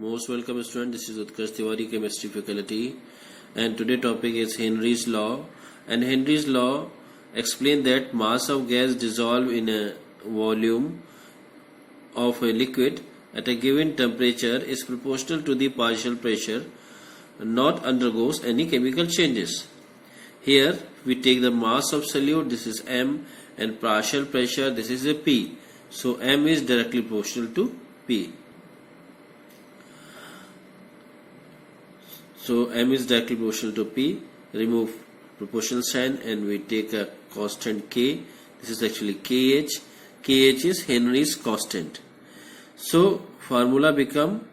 Most welcome student, this is Utkarsh Tiwari, chemistry faculty, and today topic is Henry's law. And Henry's law explains that mass of gas dissolved in a volume of a liquid at a given temperature is proportional to the partial pressure, not undergoes any chemical changes. Here we take the mass of solute, this is M, and partial pressure, this is a P. So M is directly proportional to P. So M is directly proportional to P. Remove proportional sign and we take a constant K. This is actually KH. KH is Henry's constant. So formula become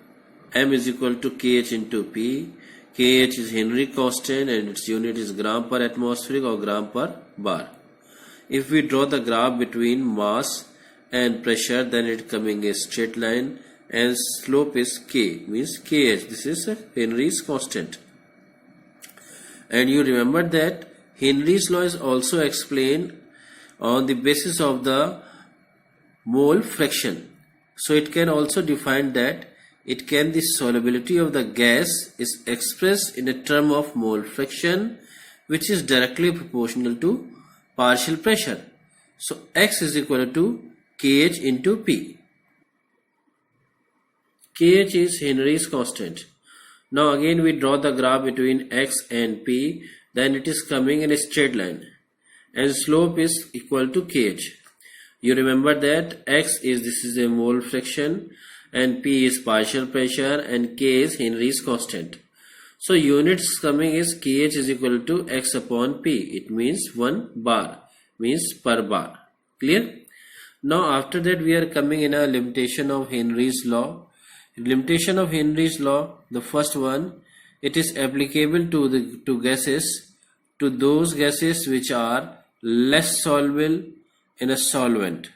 M is equal to KH into P. KH is Henry constant and its unit is gram per atmospheric or gram per bar. If we draw the graph between mass and pressure, then it coming a straight line and slope is K, means KH. This is Henry's constant. And you remember that Henry's law is also explained on the basis of the mole fraction. So it can also define that the solubility of the gas is expressed in a term of mole fraction, which is directly proportional to partial pressure. So X is equal to KH into P. KH is Henry's constant. Now again we draw the graph between X and P, then it is coming in a straight line and slope is equal to KH. You remember that X is, this is a mole fraction, and P is partial pressure and K is Henry's constant. So units coming is KH is equal to X upon P. It means 1 bar, means per bar. Clear? Now after that we are coming in a limitation of Henry's law. Limitation of Henry's law, the first one, it is applicable to gases, to those gases which are less soluble in a solvent.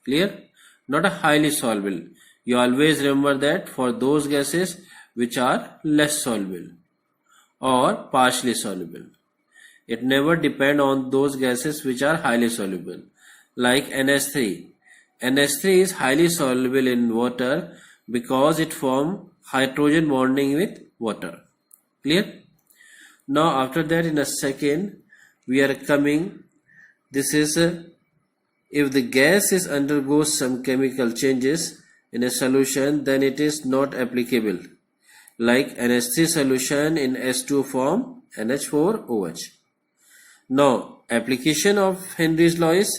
Clear? Not a highly soluble. You always remember that for those gases which are less soluble or partially soluble. It never depends on those gases which are highly soluble. Like NH3. NH3 is highly soluble in water because it forms hydrogen bonding with water. Clear? Now after that in a second we are coming, this is if the gas is undergoes some chemical changes in a solution, then it is not applicable. Like NH3 solution in H2 form NH4OH. Now application of Henry's law is,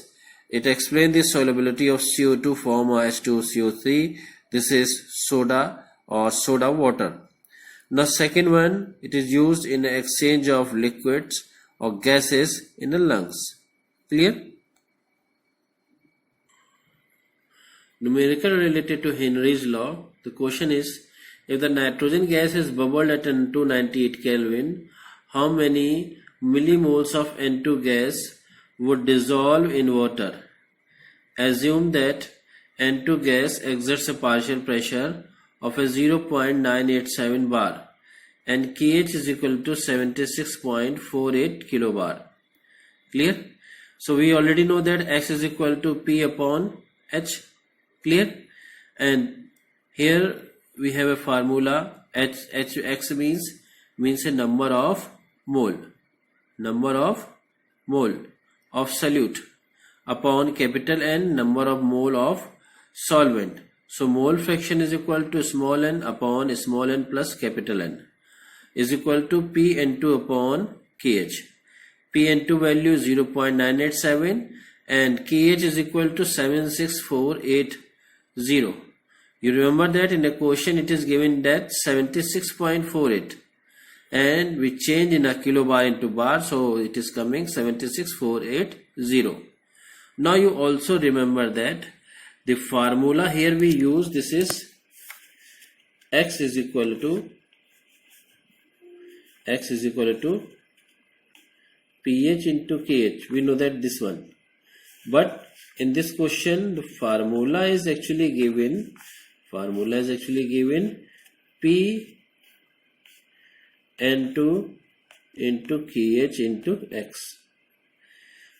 it explains the solubility of CO2 form or H2CO3. This is soda or soda water. Now second one, it is used in exchange of liquids or gases in the lungs. Clear? Numerical related to Henry's law. The question is, if the nitrogen gas is bubbled at 298 Kelvin, how many millimoles of N2 gas would dissolve in water? Assume that N2 gas exerts a partial pressure of a 0.987 bar and KH is equal to 76.48 kilobar. Clear? So we already know that X is equal to P upon H. Clear? And here we have a formula. X means a number of mole of solute upon capital N, number of mole of solvent. So mole fraction is equal to small n upon small n plus capital N is equal to Pn2 upon Kh. Pn2 value 0.987 and Kh is equal to 76480. You remember that in a question it is given that 76.48 and we change in a kilobar into bar, so it is coming 76480. Now you also remember that the formula here we use, this is X is equal to pH into KH. We know that this one. But in this question the formula is actually given P N2 into KH into X.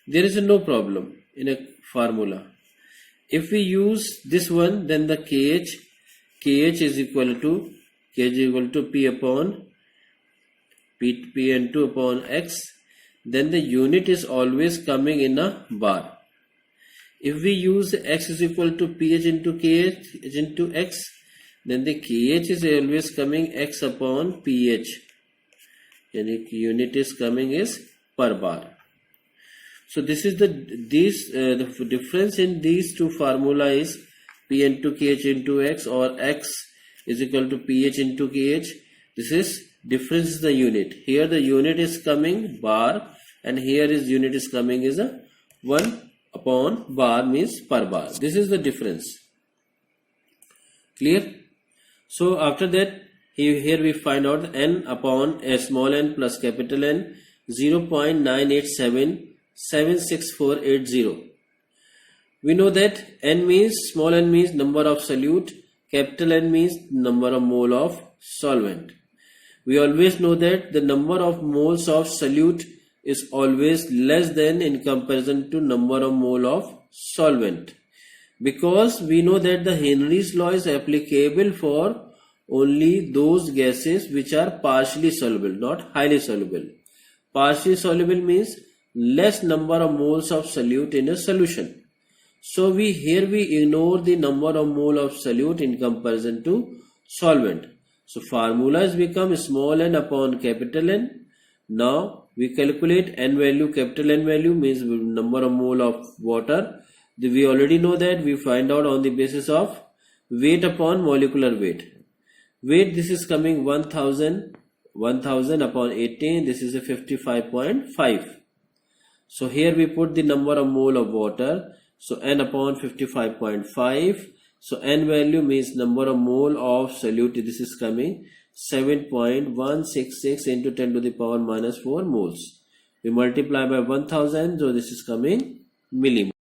There is no problem in a formula. If we use this one, then the KH kh is equal to P upon Pn2 upon x, then the unit is always coming in a bar. If we use x is equal to ph into kh into x, then the kh is always coming x upon ph, and unit is coming is per bar. So this is the difference in these two formula is p into kh into x, or x is equal to ph into kh. This is difference is the unit. Here the unit is coming bar, and here is unit is coming is a 1 upon bar, means per bar. This is the difference. Clear? So after that, here we find out n upon a small n plus capital N 0.9877648. We know that n means, small n means number of solute, capital N means number of mole of solvent. We always know that the number of moles of solute is always less than in comparison to number of mole of solvent, because we know that the Henry's law is applicable for only those gases which are partially soluble, not highly soluble. Partially soluble means less number of moles of solute in a solution. So here we ignore the number of mole of solute in comparison to solvent. So formulas become small n upon capital N. Now we calculate n value, capital N value means number of mole of water. We already know that. We find out on the basis of weight upon molecular weight. Weight, this is coming 1000 upon 18. This is a 55.5. So here we put the number of mole of water. So n upon 55.5. So n value means number of mole of solute. This is coming 7.166 into 10 to the power minus 4 moles. We multiply by 1000. So this is coming millimole.